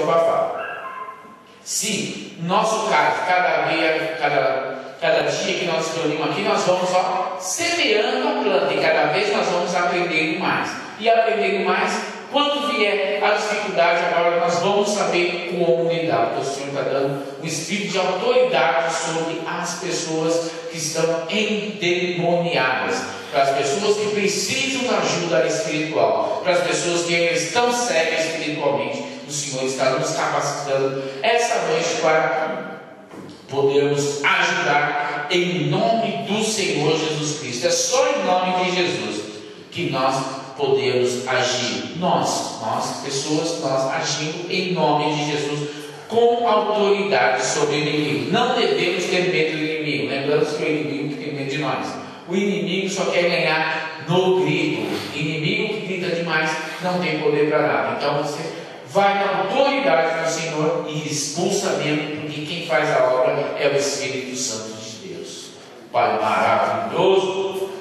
desabafar. Se, no nosso caso, cada dia que nós reunimos aqui, nós vamos semeando a planta, e cada vez nós vamos aprendendo mais. E aprendendo mais, quando vier a dificuldade, agora nós vamos saber como lidar, porque o Senhor está dando um espírito de autoridade sobre as pessoas que estão endemoniadas, para as pessoas que precisam de ajuda espiritual, para as pessoas que ainda estão cegas espiritualmente. O Senhor está nos capacitando essa noite para podermos ajudar em nome do Senhor Jesus Cristo. É só em nome de Jesus que nós podemos agir. Nós pessoas, nós agindo em nome de Jesus com autoridade sobre o inimigo. Não devemos ter medo do inimigo. Lembrando que o inimigo tem medo de nós. O inimigo só quer ganhar no grito. O inimigo que grita demais não tem poder para nada. Então você vai na autoridade do Senhor e expulsa dele, porque quem faz a obra é o Espírito Santo de Deus. Pai maravilhoso.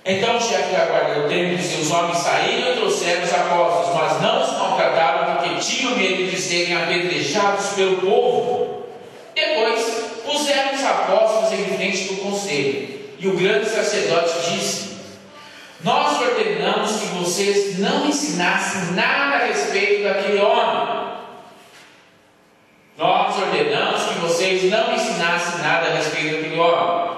Então o chefe da guarda do templo disse: os homens saíram e trouxeram os apóstolos, mas não os maltrataram, porque tinham medo de serem apedrejados pelo povo. Depois puseram os apóstolos em frente do conselho, e o grande sacerdote disse: nós ordenamos que vocês não ensinassem nada a respeito daquele homem. Nós ordenamos que vocês não ensinassem nada a respeito daquele homem.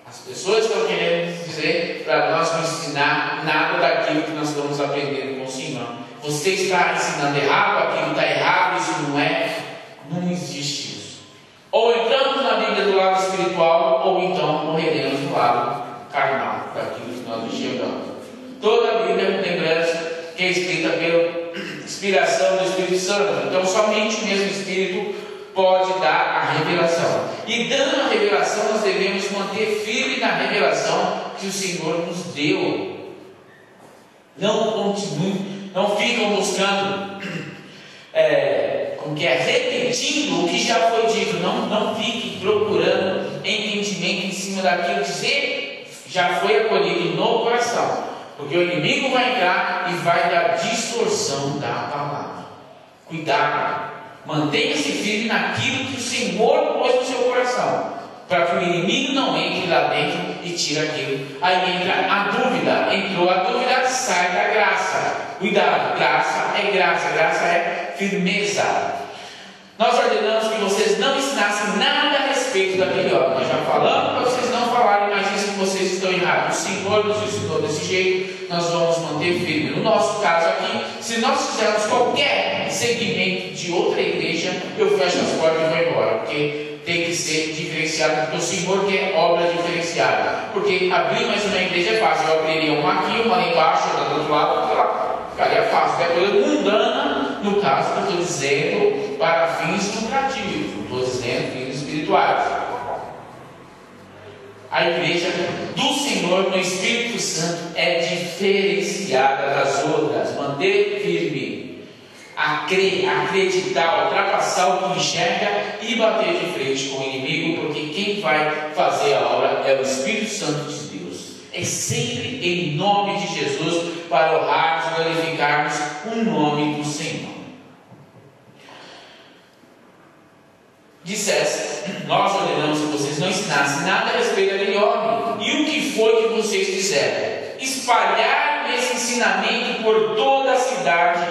As pessoas estão querendo dizer para nós não ensinar nada daquilo que nós estamos aprendendo com o Senhor. Você está ensinando errado, aquilo está errado, isso não existe isso. Ou entramos na Bíblia do lado espiritual, ou então morreremos do lado carnal, daquilo que nós enxergamos. Toda a Bíblia, lembrando que é escrita pela inspiração do Espírito Santo. Então somente o mesmo Espírito pode dar a revelação. E dando a revelação, nós devemos manter firme na revelação que o Senhor nos deu. Não continue, não ficam buscando repetindo o que já foi dito. Não fique procurando entendimento em cima daquilo que já foi acolhido no coração, porque o inimigo vai entrar e vai dar distorção da palavra. Cuidado, mantenha-se firme naquilo que o Senhor pôs no seu coração, para que o inimigo não entre lá dentro e tire aquilo. Aí entra a dúvida. Entrou a dúvida, sai da graça. Cuidado, graça é firmeza. Nós ordenamos que vocês não ensinassem nada a respeito daquele homem. Nós já falamos para vocês não falarem mais isso, que vocês estão errados. O Senhor nos ensinou desse jeito, nós vamos manter firme. No nosso caso aqui, se nós fizermos qualquer segmento de outra igreja, eu fecho as portas e vou embora, porque tem que ser diferenciado, porque o Senhor quer obra diferenciada. Porque abrir mais uma igreja é fácil. Eu abriria uma aqui, uma lá embaixo, outra do outro lado, outra lá. Ficaria fácil. É coisa mundana, no caso que eu estou dizendo, para fins lucrativos. Não estou dizendo fins espirituais. A igreja do Senhor no Espírito Santo é diferenciada das outras. Manter firme, acreditar, ultrapassar o que enxerga e bater de frente com o inimigo, porque quem vai fazer a obra é o Espírito Santo de Deus. É sempre em nome de Jesus, para honrarmos e glorificarmos o nome do Senhor. Dissesse: nós ordenamos que vocês não ensinassem nada a respeito daquele homem. E o que foi que vocês fizeram? Espalharam esse ensinamento por toda a cidade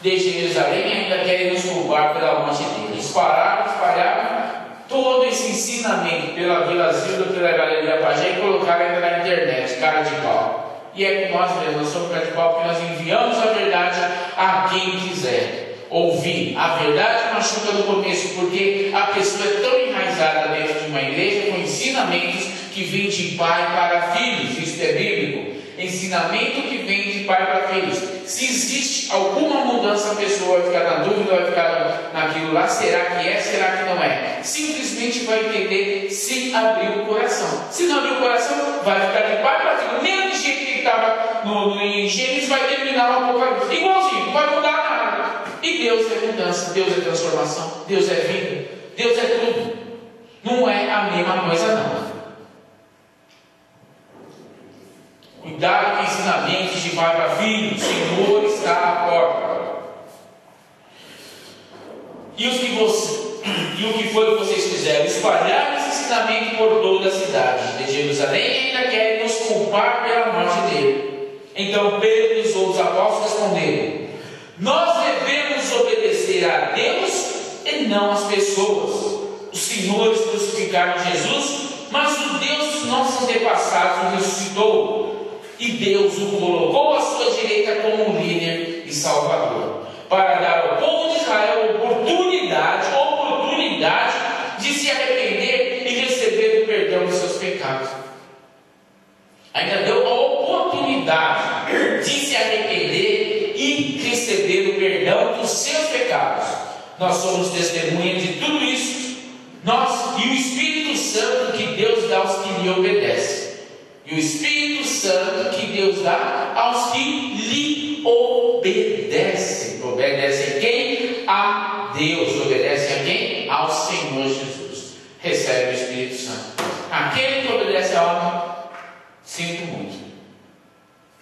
de Jerusalém, e ainda querem nos culpar pela morte dele. Espalharam todo esse ensinamento pela Vila Zilda, pela Galeria Pajé, e colocaram ainda na internet, cara de pau. E é com nós mesmos, nós somos cara de pau, porque nós enviamos a verdade a quem quiser ouvir. A verdade machuca no começo, porque a pessoa é tão enraizada dentro de uma igreja, com ensinamentos que vêm de pai para filhos. Isso é bíblico. Ensinamento que vem de pai para filhos. Se existe alguma mudança, a pessoa vai ficar na dúvida, vai ficar naquilo lá: será que é, será que não é? Simplesmente vai entender se abrir o coração. Se não abrir o coração, vai ficar de pai para filho. Nem do jeito que ele estava em Gênesis, vai terminar no Apocalipse igualzinho, não vai mudar nada. E Deus é mudança, Deus é transformação, Deus é vida, Deus é tudo. Não é a mesma coisa não. Cuidado com ensinamentos de de pai para filho, o Senhor está à porta. E o que foi que vocês fizeram? Espalharam esse ensinamento por toda a cidade de Jerusalém e ainda querem nos culpar pela morte dele. Então Pedro e os outros apóstolos responderam: nós devemos obedecer a Deus e não às pessoas. Os senhores crucificaram Jesus, mas o Deus dos nossos antepassados o ressuscitou, e Deus o colocou à sua direita como líder e salvador, para dar ao povo de Israel oportunidade de se arrepender e receber o perdão dos seus pecados. Ainda deu a oportunidade de se arrepender e receber o perdão dos seus pecados. Nós somos testemunhas de tudo isso. Nós e o Espírito Santo que Deus dá aos que lhe obedecem. E o Espírito Santo que Deus dá aos que lhe obedecem. Obedecem a quem? A Deus. Obedecem a quem? Ao Senhor Jesus. Recebe o Espírito Santo. Aquele que obedece a homem, sinto muito.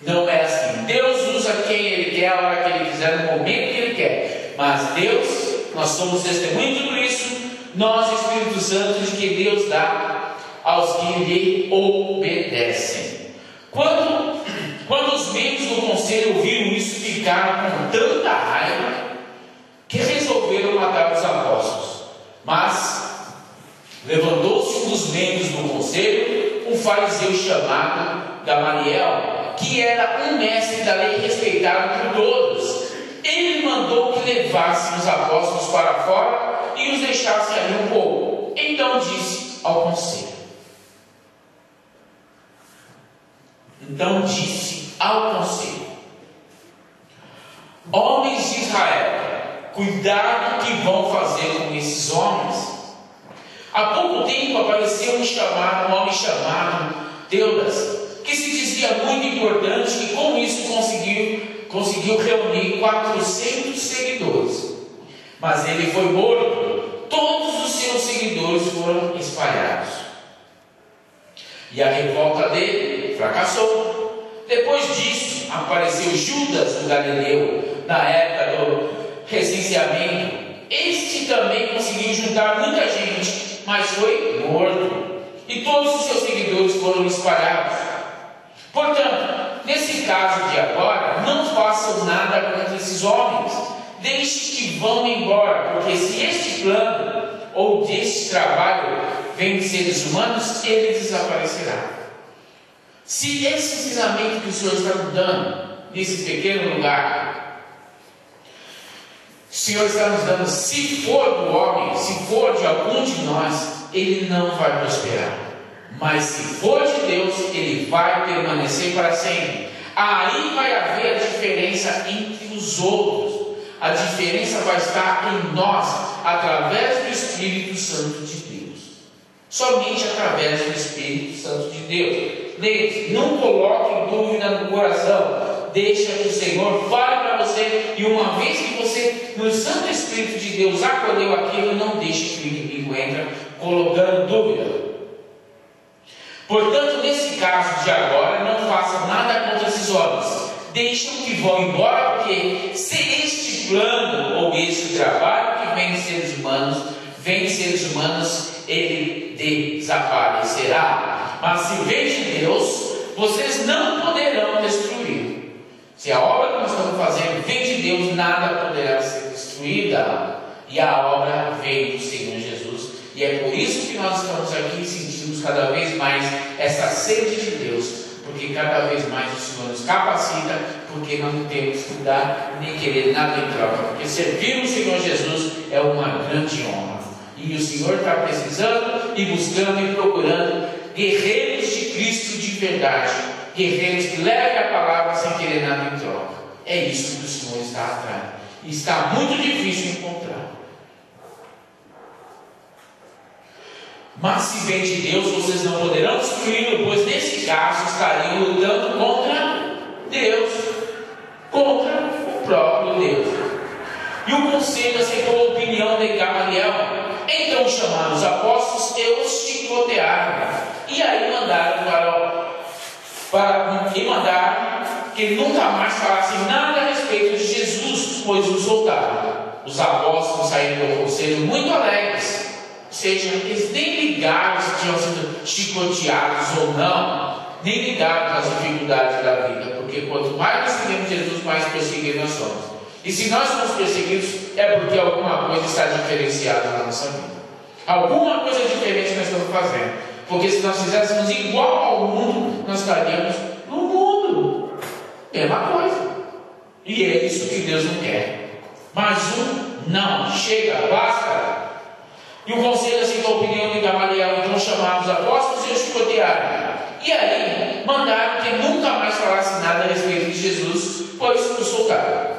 Não é assim. Deus usa quem Ele quer, a hora que Ele quiser, no momento que Ele quer. Mas Deus, nós somos testemunhas de tudo isso. Nós, Espírito Santo, de que Deus dá aos que lhe obedecem. Quando os membros do conselho ouviram isso, ficaram com tanta raiva que resolveram matar os apóstolos. Mas levantou-se um dos membros do conselho, um fariseu chamado Gamaliel, que era um mestre da lei respeitado por todos. Ele mandou que levassem os apóstolos para fora e os deixasse ali um pouco. Então disse ao conselho: homens de Israel, cuidado o que vão fazer com esses homens. Há pouco tempo apareceu um homem chamado Teudas, que se dizia muito importante e com isso conseguiu reunir 400 seguidores. Mas ele foi morto, todos os seus seguidores foram espalhados. E a revolta dele fracassou. Depois disso, apareceu Judas o Galileu, na época do recenseamento. Este também conseguiu juntar muita gente, mas foi morto. E todos os seus seguidores foram espalhados. Portanto, nesse caso de agora, não façam nada contra esses homens. Deixe que vão embora, porque se este plano ou deste trabalho vem de seres humanos, ele desaparecerá. Se esse ensinamento que o Senhor está nos dando, nesse pequeno lugar, o Senhor está nos dando, se for do homem, se for de algum de nós, ele não vai prosperar. Mas se for de Deus, ele vai permanecer para sempre. Aí vai haver a diferença entre os outros. A diferença vai estar em nós, através do Espírito Santo de Deus. Somente através do Espírito Santo de Deus. Lembre-se, não coloque dúvida no coração. Deixa que o Senhor fale para você. E uma vez que você, no Santo Espírito de Deus, acolheu aquilo, não deixe que o inimigo entre colocando dúvida. Portanto, nesse caso de agora, não façam nada contra esses homens. Deixem que vão embora, porque se este plano ou este trabalho que vem de seres humanos, ele desaparecerá. Mas se vem de Deus, vocês não poderão destruir. Se a obra que nós estamos fazendo vem de Deus, nada poderá ser destruída. E a obra vem do Senhor Jesus. E é por isso que nós estamos aqui e sentimos cada vez mais essa sede de Deus. Porque cada vez mais o Senhor nos capacita, porque não temos que dar nem querer nada em troca, porque servir o Senhor Jesus é uma grande honra, e o Senhor está precisando e buscando e procurando guerreiros de Cristo de verdade, guerreiros que levem a palavra sem querer nada em troca. É isso que o Senhor está atrás, e está muito difícil encontrar. Mas se vem de Deus, vocês não poderão destruí-lo, pois nesse caso estariam lutando contra Deus, contra o próprio Deus. E o conselho aceitou a opinião de Gamaliel. Então chamaram os apóstolos e os chicotearam. E aí mandaram que nunca mais falassem nada a respeito de Jesus, pois o soltaram. Os apóstolos saíram do conselho muito alegres, ou seja, eles nem ligaram se tinham sido chicoteados ou não, nem ligaram as dificuldades da vida, porque quanto mais nós seguimos Jesus, mais perseguidos nós somos. E se nós somos perseguidos, é porque alguma coisa está diferenciada na nossa vida. Alguma coisa diferente nós estamos fazendo. Porque se nós fizéssemos igual ao mundo, nós estaríamos no mundo. Mesma coisa. E é isso que Deus não quer. Mas não. Chega, basta. E o conselho aceitou a opinião de Gamaliel, então chamaram os apóstolos e os chicotearam. E aí, mandaram que nunca mais falasse nada a respeito de Jesus, pois o soltaram.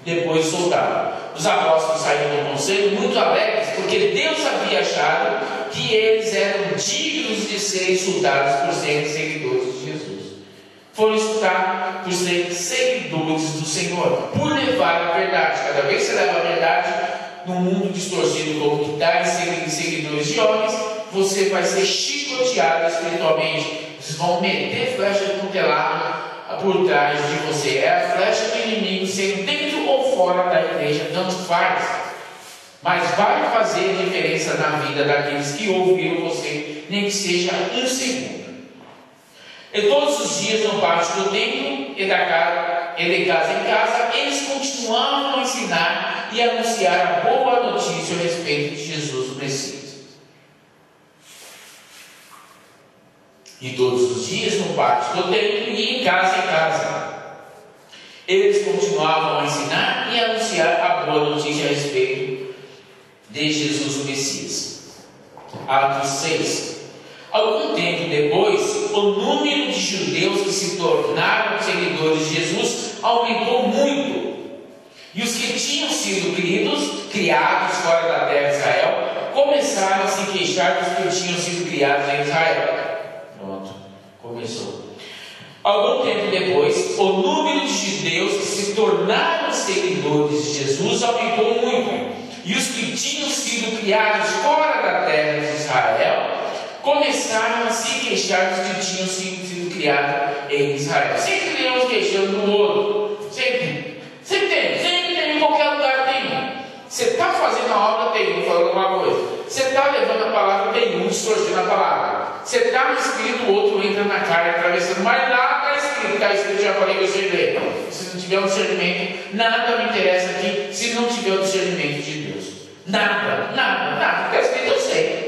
Depois soltaram. Os apóstolos saíram do conselho muito alegres, porque Deus havia achado que eles eram dignos de serem soldados por serem seguidores de Jesus. Foram escutar por serem seguidores do Senhor, por levar a verdade. Cada vez que você leva a verdade num mundo distorcido como que está em seguidores de homens, você vai ser chicoteado espiritualmente. Vocês vão meter flecha de tutelado por trás de você. É a flecha do inimigo, sendo dentro ou fora da igreja, tanto faz. Mas vai fazer diferença na vida daqueles que ouviram você, nem que seja um segundo. E todos os dias no pátio do templo e de casa em casa, eles continuavam a ensinar e anunciar a boa notícia a respeito de Jesus o Messias. E todos os dias no pátio do templo e em casa, eles continuavam a ensinar e anunciar a boa notícia a respeito de Jesus o Messias. Atos 6. Algum tempo depois, o número de judeus que se tornaram seguidores de Jesus aumentou muito. E os que tinham sido criados fora da terra de Israel, começaram a se queixar dos que tinham sido criados em Israel. Pronto, começou. Algum tempo depois, o número de judeus que se tornaram seguidores de Jesus aumentou muito. E os que tinham sido criados fora da terra de Israel começaram a se queixar dos que tinham sido criados em Israel. Sempre tem uns queixando do outro. Sempre tem, em qualquer lugar tem. Você está fazendo a obra, tem um falando alguma coisa. Você está levando a palavra, tem um distorcendo a palavra. Você está no espírito, o outro entra na carne, atravessando. Mas lá está escrito, já falei que eu sei ler. Se não tiver um discernimento, nada me interessa aqui se não tiver o discernimento de Deus. Nada. Está escrito, eu sei.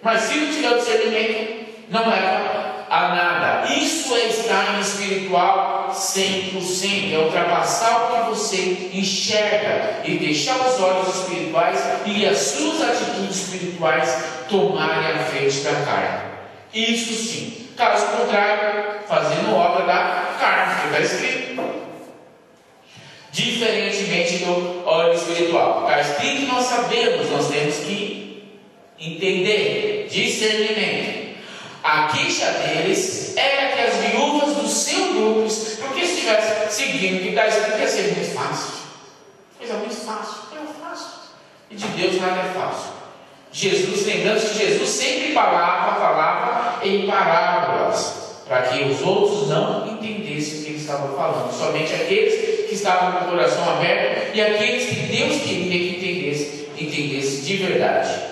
Mas se não tiver o discernimento, não leva a nada. Isso é estar em espiritual 100%. É ultrapassar o que você enxerga e deixar os olhos espirituais e as suas atitudes espirituais tomarem a frente da carne. Isso sim. Caso contrário, fazendo obra da carne, que está escrito. Diferentemente do óleo espiritual. Está escrito, nós sabemos, nós temos que entender, discernimento. A queixa deles era que as viúvas do seu grupo, porque se estivesse seguindo o que está escrito, ia ser muito fácil. Coisa muito fácil, é fácil. E de Deus nada é fácil. Jesus, lembrando que Jesus sempre falava em parábolas, para que os outros não entendessem o que ele estava falando. Somente aqueles que estavam com o coração aberto e aqueles que Deus queria que entendesse de verdade.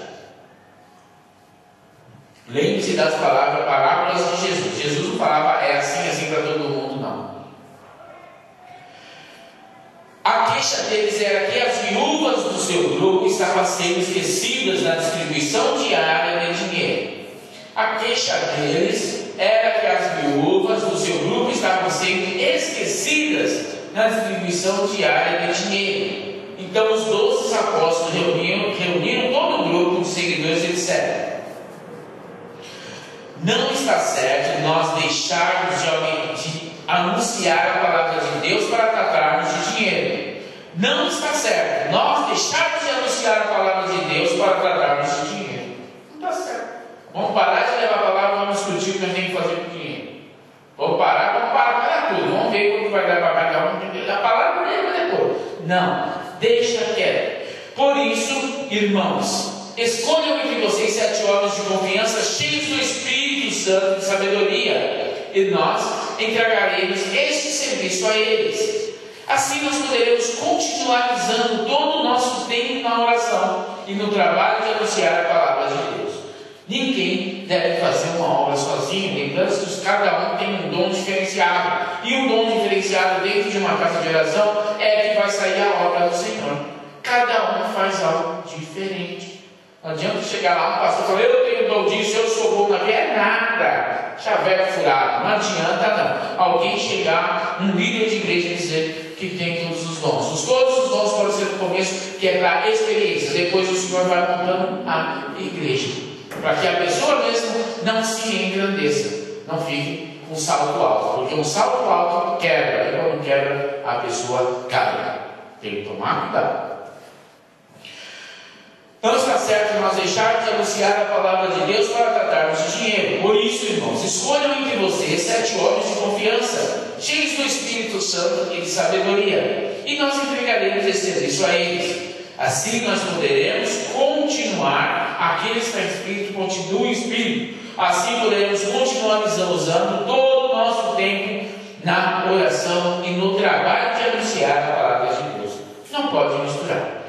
Lembre-se das parábolas de Jesus. Jesus não falava é assim para todo mundo, não. A queixa deles era que as viúvas do seu grupo estavam sendo esquecidas na distribuição diária de dinheiro. A queixa deles era que as viúvas do seu grupo estavam sendo esquecidas na distribuição diária de dinheiro. Então os 12 apóstolos reuniram todo o grupo de seguidores e disseram: não está certo nós deixarmos de anunciar a palavra de Deus para tratarmos de dinheiro. Não está certo nós deixarmos de anunciar a palavra de Deus para tratarmos de dinheiro. Não está certo. Vamos parar de levar a palavra, vamos discutir o que nós temos que fazer com o dinheiro. Vamos parar tudo. Vamos ver como vai dar para cada um. A palavra primeiro e depois. Não, deixa quieto. Por isso, irmãos, escolham entre vocês 7 homens de confiança, cheios do Espírito Santo de sabedoria. E nós entregaremos este serviço a eles. Assim nós poderemos continuar usando todo o nosso tempo na oração e no trabalho de anunciar a palavra de Deus. Ninguém deve fazer uma obra sozinho, lembrando que cada um tem um dom diferenciado. E um dom diferenciado dentro de uma casa de oração é que vai sair a obra do Senhor. Cada um faz algo diferente. Não adianta chegar lá um pastor e falar, eu tenho dom disso, eu sou bom na vida, é nada. Chaveco furado, não adianta não. Alguém chegar, um líder de igreja e dizer que tem todos os dons. Todos os dons podem ser no começo, que é para experiência. Depois o Senhor vai montando a igreja, para que a pessoa mesmo não se engrandeça, não fique um salto alto, porque um salto alto quebra, e quando quebra, a pessoa cai. Tem que tomar cuidado. Não está certo nós deixarmos de anunciar a palavra de Deus para tratarmos de dinheiro. Por isso, irmãos, escolham entre vocês 7 homens de confiança, cheios do Espírito Santo e de sabedoria, e nós entregaremos esse serviço a eles. Assim nós poderemos continuar, aquele que está em Espírito, continue em Espírito. Assim poderemos continuar usando todo o nosso tempo na oração e no trabalho de anunciar a palavra de Deus. Não pode misturar.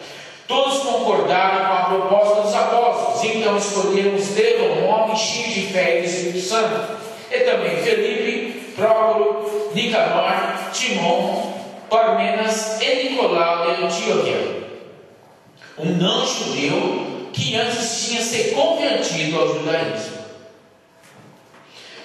Todos concordaram com a proposta dos apóstolos, então escolheram Estevão, um homem cheio de fé e do Espírito Santo, e também Felipe, Prócoro, Nicanor, Timon, Parmenas e Nicolau de Antioquia, um não-judeu que antes tinha se convertido ao judaísmo.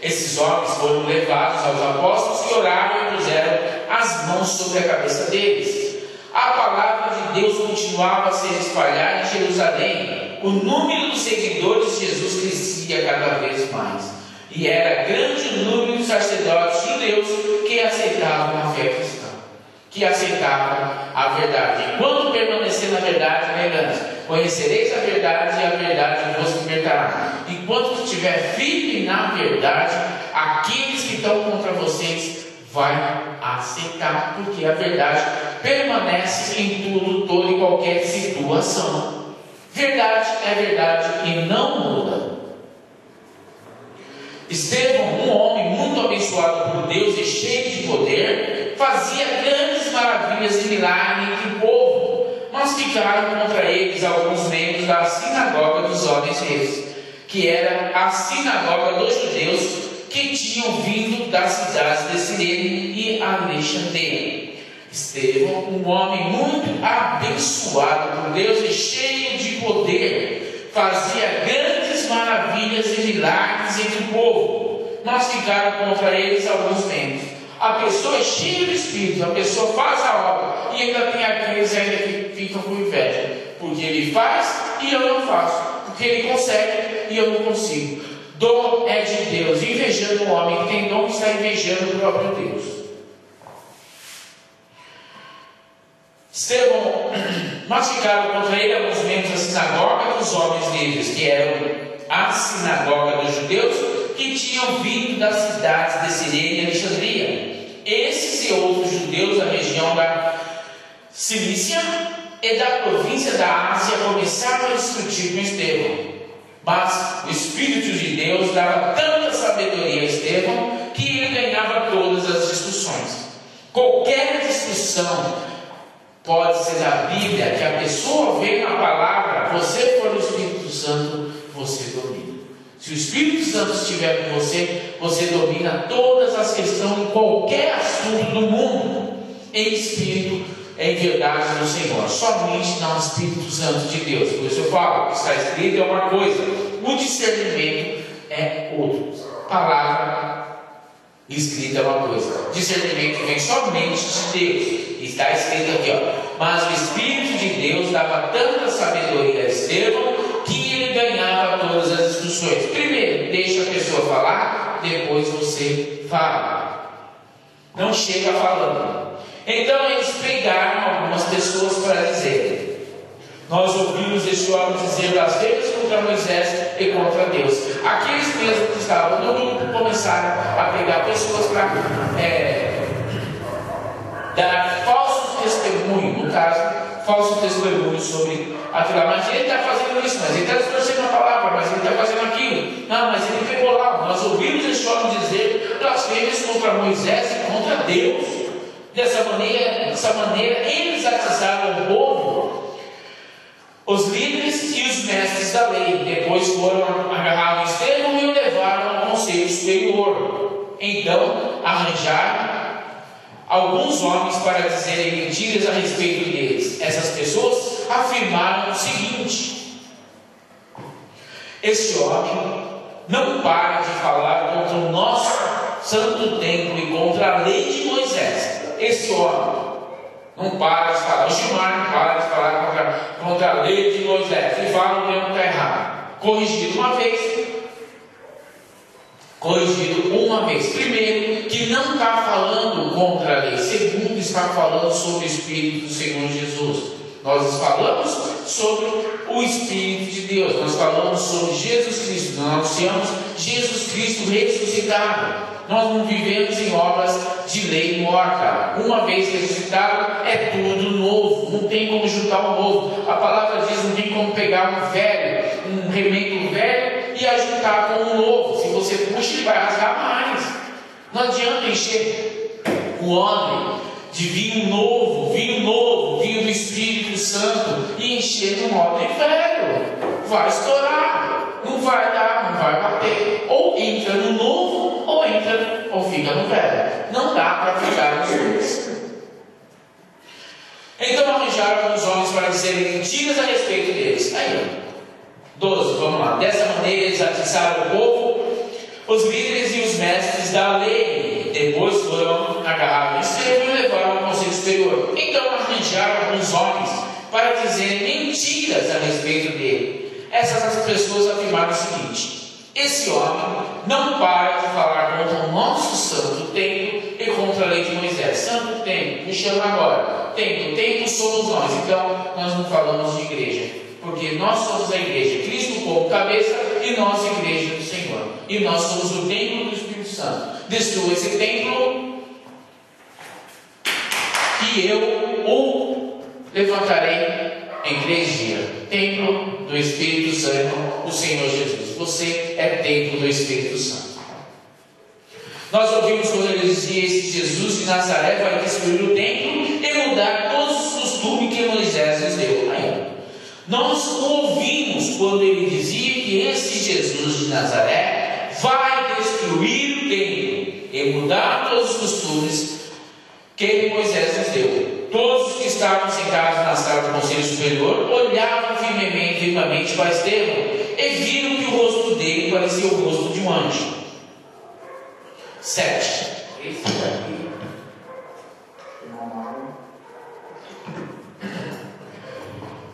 Esses homens foram levados aos apóstolos que oraram e puseram as mãos sobre a cabeça deles. A palavra de Deus continuava a ser espalhada em Jerusalém. O número dos seguidores de Jesus crescia cada vez mais, e era grande o número de sacerdotes judeus que aceitavam a fé cristã, que aceitavam a verdade. Enquanto permanecer na verdade, lembrando, conhecereis a verdade e a verdade vos libertará. Enquanto estiver firme na verdade, aqueles que estão contra vocês vai aceitar, porque a verdade permanece em tudo, toda e qualquer situação. Verdade é verdade e não muda. Estevão, um homem muito abençoado por Deus e cheio de poder, fazia grandes maravilhas e milagres entre o povo, mas ficaram contra eles alguns membros da sinagoga dos homens reis, que era a sinagoga dos judeus, que tinham vindo das cidades de Cirene e Alexandria. Estevão, um homem muito abençoado por Deus e cheio de poder, fazia grandes maravilhas e milagres entre o povo, mas ficaram contra eles alguns membros. A pessoa é cheia de Espírito, a pessoa faz a obra, e ainda tem aqueles ainda que ficam com inveja, porque ele faz e eu não faço, porque ele consegue e eu não consigo. Dom é de Deus. Invejando o homem que tem dom, está invejando o próprio Deus. Estevão, mas ficaram contra ele alguns membros da sinagoga dos homens livres, que eram a sinagoga dos judeus, que tinham vindo das cidades de Cirene e Alexandria. Esses e outros judeus da região da Cilícia e da província da Ásia começaram a discutir com Estevão. Mas o Espírito de Deus dava tanta sabedoria a Estevão que ele ganhava todas as discussões. Qualquer discussão pode ser da Bíblia, que a pessoa vê na palavra, você for o Espírito Santo, você domina. Se o Espírito Santo estiver com você, você domina todas as questões em qualquer assunto do mundo, em espírito, em verdade do Senhor, somente no Espírito Santo de Deus. Por isso eu falo, o que está escrito é uma coisa, o discernimento é outra. Palavra escrita é uma coisa, discernimento vem somente de Deus. Está escrito aqui, ó. Mas o Espírito de Deus dava tanta sabedoria a Estevão que ele ganhava todas as discussões. Primeiro, deixa a pessoa falar, depois você fala. Não chega falando. Então eles pegaram algumas pessoas para dizer: nós ouvimos esse homem dizer blasfêmias contra Moisés e contra Deus. Aqueles mesmos que estavam no grupo começaram a pegar pessoas para dar falsos testemunhos, no caso, falso testemunho sobre aquilo. Mas ele está fazendo isso, mas ele está distorcendo a palavra, mas ele está fazendo aquilo. Não, mas ele pegou lá. Nós ouvimos esse homem dizer blasfêmias contra Moisés e contra Deus. Dessa maneira, eles atiçaram o povo, os líderes e os mestres da lei. Depois foram agarrar o Estevão e o levaram ao conselho superior. Então arranjaram alguns homens para dizerem mentiras a respeito deles. Essas pessoas afirmaram o seguinte: este homem não para de falar contra o nosso santo templo e contra a lei de Moisés. Esse homem não para de falar. O Gilmar não para de falar contra a lei de Moisés. E fala que não está errado. Corrigido uma vez. Primeiro, que não está falando contra a lei. Segundo, está falando sobre o Espírito do Senhor Jesus. Nós falamos sobre o Espírito de Deus. Nós falamos sobre Jesus Cristo. Nós anunciamos Jesus Cristo ressuscitado. Nós não vivemos em obras de lei morta. Uma vez ressuscitado, é tudo novo. Não tem como juntar um novo. A palavra diz: não tem como pegar um velho, um remendo velho e ajuntar com um novo. Se você puxa, ele vai rasgar mais. Não adianta encher o homem de vinho novo, vinho do Espírito Santo, e encher de um homem velho. Vai estourar, não vai dar, não vai bater. Ou entra no novo, ou fica no velho. Não dá para ficar nos dois. Então arranjaram alguns homens para dizerem mentiras a respeito deles. Aí, 12, vamos lá. Dessa maneira eles atiçaram o povo, os líderes e os mestres da lei. Depois foram agarrados em Estevão e levaram ao conselho superior. Então arranjaram alguns homens para dizerem mentiras a respeito dele. Essas pessoas afirmaram o seguinte: esse homem não para de falar contra o nosso santo templo e contra a lei de Moisés. Santo templo, me chama agora. Templo somos nós. Então nós não falamos de igreja, porque nós somos a igreja, Cristo como cabeça e nós a igreja do Senhor. E nós somos o templo do Espírito Santo. Destrua esse templo que eu o levantarei em 3 dias. Templo do Espírito Santo, o Senhor Jesus. Você é templo do Espírito Santo. Nós ouvimos quando ele dizia: esse Jesus de Nazaré vai destruir o templo e mudar todos os costumes que Moisés nos deu. Aí, nós ouvimos quando ele dizia que esse Jesus de Nazaré vai destruir o templo e mudar todos os costumes que Moisés nos deu. Todos os que estavam sentados na sala do conselho superior olhavam firmemente para Estevão e viram que o rosto dele parecia o rosto de um anjo. 7. Esse daqui.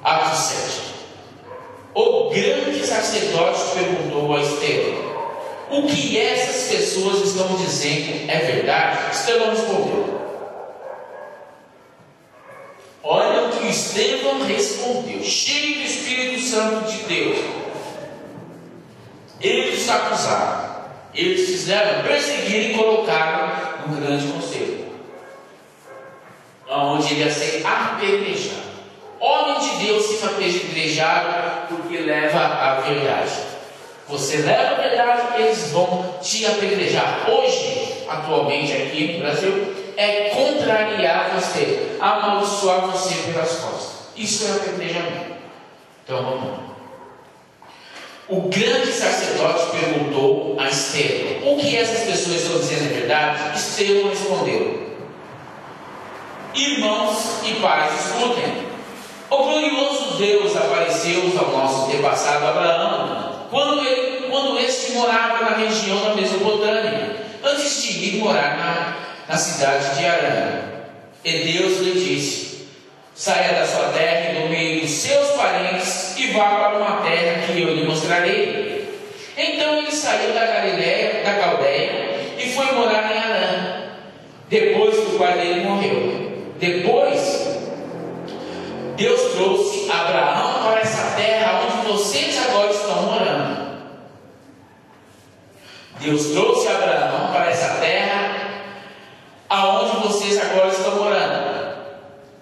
Atos 7. O grande sacerdote perguntou a Estevão: o que essas pessoas estão dizendo é verdade? Estevão respondeu. Olha o que Estevão respondeu, cheio do Espírito Santo de Deus. Eles acusaram, eles fizeram perseguir e colocaram no grande conselho, onde ele ia ser apedrejado. Homem de Deus se apedrejado porque leva a verdade. Você leva a verdade, eles vão te apedrejar. Hoje, atualmente aqui no Brasil, é contrariar você, amaldiçoar você pelas costas. Isso é apedrejamento. Então vamos lá. O grande sacerdote perguntou a Estevão: o que essas pessoas estão dizendo é verdade? Estevão respondeu: irmãos e pais, escutem. O glorioso Deus apareceu ao nosso antepassado Abraão, quando este morava na região da Mesopotâmia, antes de ir morar na cidade de Harã. E Deus lhe disse: saia da sua terra e do meio dos seus parentes e vá para uma terra que eu lhe mostrarei. Então ele saiu da Caldeia e foi morar em Harã, depois que o pai dele morreu. Depois Deus trouxe Abraão para essa terra onde vocês agora estão morando. Deus trouxe Abraão para essa terra aonde vocês agora estão morando.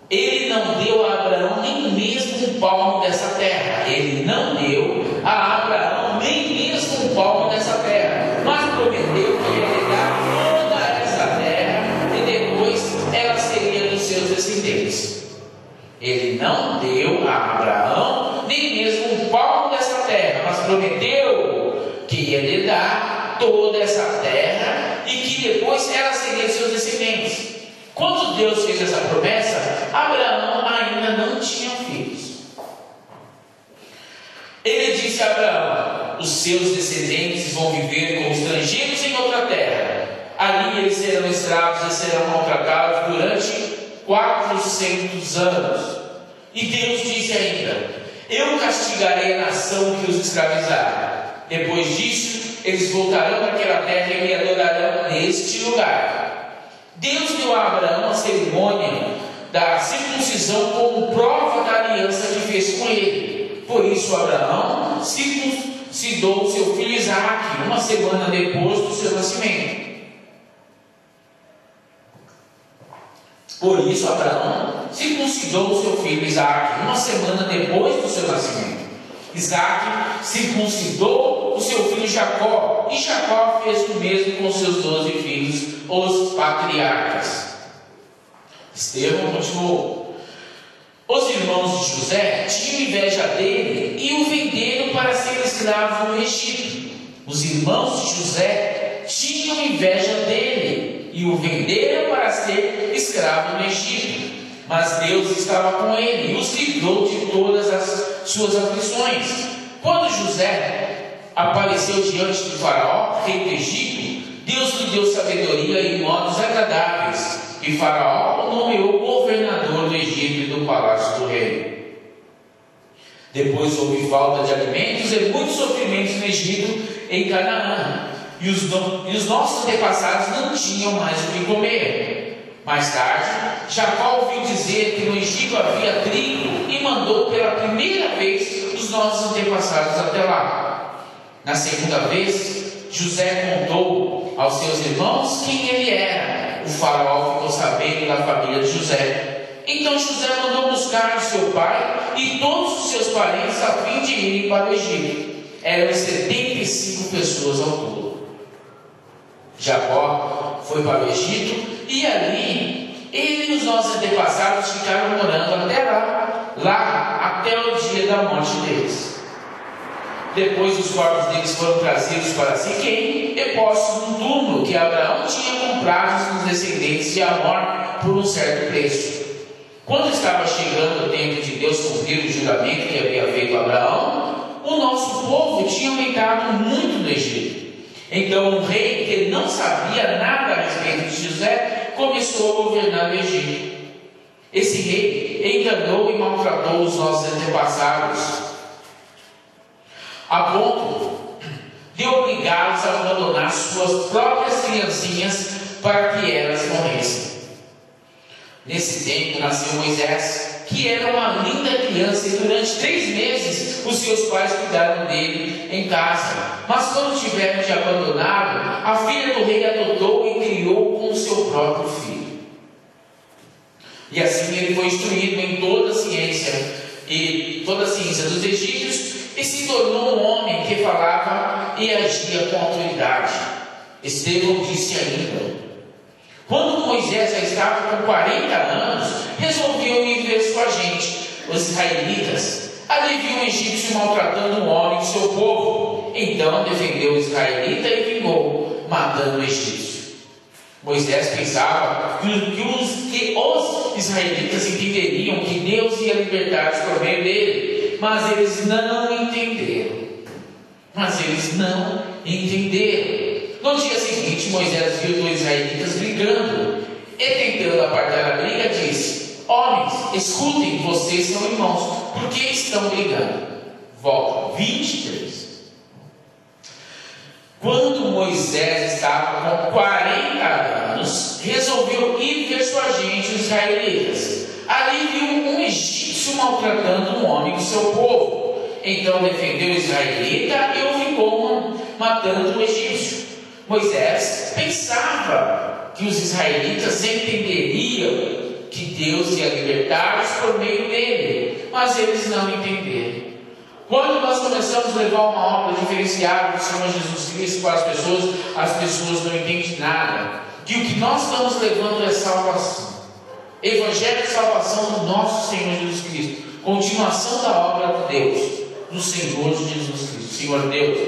Ele não deu a Abraão Abraão nem mesmo um palmo dessa terra. Ele não deu a Abraão nem mesmo um palmo dessa terra, mas prometeu que ele dar toda essa terra e depois ela seria dos seus descendentes. Ele não deu a Abraão nem mesmo um palmo dessa terra, mas prometeu que ia lhe dar toda essa terra e que depois ela seria dos seus descendentes. Quando Deus fez essa promessa, Abraão ainda não tinha filhos. Ele disse a Abraão: os seus descendentes vão viver como estrangeiros em outra terra. Ali eles serão escravos e serão maltratados durante 400 anos. E Deus disse ainda: eu castigarei a nação que os escravizar. Depois disso, eles voltarão para aquela terra e me adorarão neste lugar. Deus deu a Abraão a cerimônia da circuncisão como prova da aliança que fez com ele. Por isso Abraão circuncidou seu filho Isaque uma semana depois do seu nascimento. Por isso Abraão circuncidou seu filho Isaque uma semana depois do seu nascimento. Isaque circuncidou o seu filho Jacó, e Jacó fez o mesmo com seus 12 filhos, os patriarcas. Estevão continuou: os irmãos de José tinham inveja dele e o venderam para ser escravo no Egito. Os irmãos de José tinham inveja dele e o venderam para ser escravo no Egito. Mas Deus estava com ele e os livrou de todas as suas aflições. Quando José apareceu diante de Faraó, rei do Egito, Deus lhe deu sabedoria e modos agradáveis, e Faraó o nomeou governador do Egito e do palácio do rei. Depois houve falta de alimentos e muitos sofrimentos no Egito, em Canaã, e os nossos antepassados não tinham mais o que comer. Mais tarde, Jacó ouviu dizer que no Egito havia trigo e mandou pela primeira vez os nossos antepassados até lá. Na segunda vez, José contou aos seus irmãos quem ele era. O faraó ficou sabendo da família de José. Então José mandou buscar o seu pai e todos os seus parentes a fim de irem para o Egito. Eram 75 pessoas ao todo. Jacó foi para o Egito e ali ele e os nossos antepassados ficaram morando até lá até o dia da morte deles. Depois os corpos deles foram trazidos para Siquém e postos num túmulo que Abraão tinha comprado dos descendentes de Amor por um certo preço. Quando estava chegando o tempo de Deus cumprir o juramento que havia feito a Abraão, o nosso povo tinha aumentado muito no Egito. Então um rei que não sabia nada a respeito de José começou a governar o Egito. Esse rei enganou e maltratou os nossos antepassados, a ponto de obrigá-los a abandonar suas próprias criancinhas para que elas morressem. Nesse tempo nasceu Moisés, que era uma linda criança, e durante 3 meses os seus pais cuidaram dele em casa. Mas quando tiveram de abandoná-lo, a filha do rei adotou e criou com o seu próprio filho. E assim ele foi instruído em toda a ciência dos egípcios, e se tornou um homem que falava e agia com autoridade. Estevão disse ainda: quando Moisés já estava com 40 anos, resolveu ir ver sua gente, os israelitas. Ali viu um egípcio maltratando um homem de seu povo. Então defendeu o israelita e vingou, matando o egípcio. Moisés pensava que os israelitas entenderiam que Deus ia libertá-los por meio dele, mas eles não entenderam. No dia seguinte, Moisés viu 2 israelitas brigando, e tentando apartar a briga, disse: homens, escutem, vocês são irmãos, por que estão brigando? Volta 23. Quando Moisés estava com 40 anos, resolveu ir ver sua gente, os israelitas. Ali viu um egípcio maltratando um homem do seu povo. Então defendeu o israelita e o vingou, matando o egípcio. Moisés pensava que os israelitas entenderiam que Deus ia libertá-los por meio dele, mas eles não entenderam. Quando nós começamos a levar uma obra diferenciada do Senhor Jesus Cristo para as pessoas não entendem nada. E o que nós estamos levando é salvação. Evangelho de salvação do nosso Senhor Jesus Cristo. Continuação da obra de Deus, do Senhor Jesus Cristo. Senhor Deus.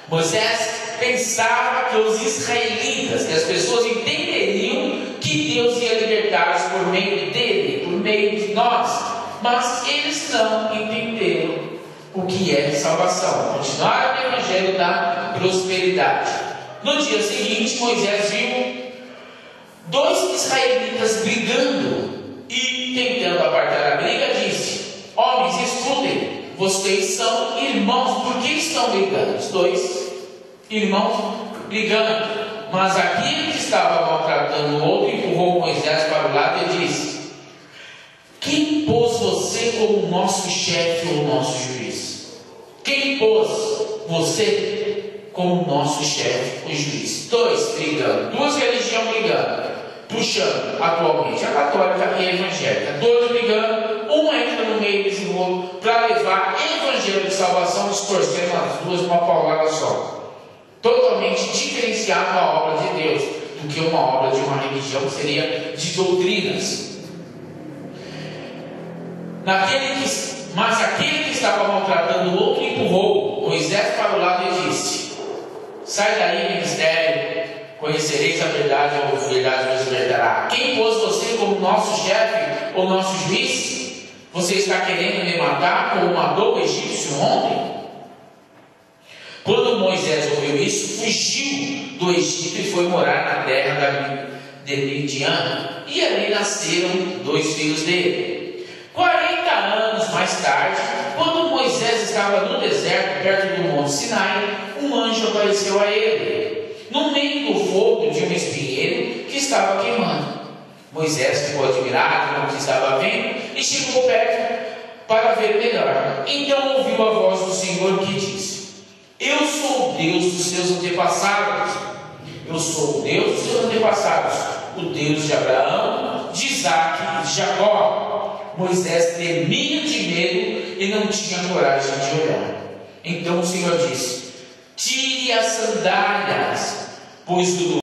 Moisés pensava que os israelitas, que as pessoas entenderiam que Deus ia libertá-los por meio dele, por meio de nós. Mas eles não entenderam o que é salvação. Continuaram o evangelho da prosperidade. No dia seguinte, Moisés viu dois israelitas brigando e, tentando apartar a briga, disse: homens, escutem, vocês são irmãos, por que estão brigando? Os dois irmãos brigando. Mas aquele que estava maltratando o outro empurrou Moisés para o lado e disse: quem pôs você como nosso chefe ou nosso juiz? Quem pôs você como nosso chefe ou juiz? Dois brigando, duas religiões brigando, puxando atualmente a católica e a evangélica. Dois brigando, uma entra no meio desse rolo para levar evangelho de salvação, distorcendo as duas numa paulada só. Totalmente diferenciado a obra de Deus do que uma obra de uma religião, que seria de doutrinas. Mas aquele que estava maltratando o outro empurrou Moisés para o lado e disse: sai daí, ministério, conhecereis a verdade, a verdade vos libertará. Quem pôs você como nosso chefe ou nosso juiz? Você está querendo me matar como matou o egípcio ontem? Quando Moisés ouviu isso, fugiu do Egito e foi morar na terra de Midian, e ali nasceram dois filhos dele. 40 anos mais tarde, quando Moisés estava no deserto, perto do monte Sinai, um anjo apareceu a ele, no meio do fogo de um espinheiro que estava queimando. Moisés ficou admirado com o que estava vendo e chegou perto para ver melhor. Então ouviu a voz do Senhor que disse: eu sou o Deus dos seus antepassados. Eu sou o Deus dos seus antepassados, o Deus de Abraão, de Isaque e de Jacó. Moisés tremia de medo e não tinha coragem de olhar. Então o Senhor disse: tire as sandálias, pois do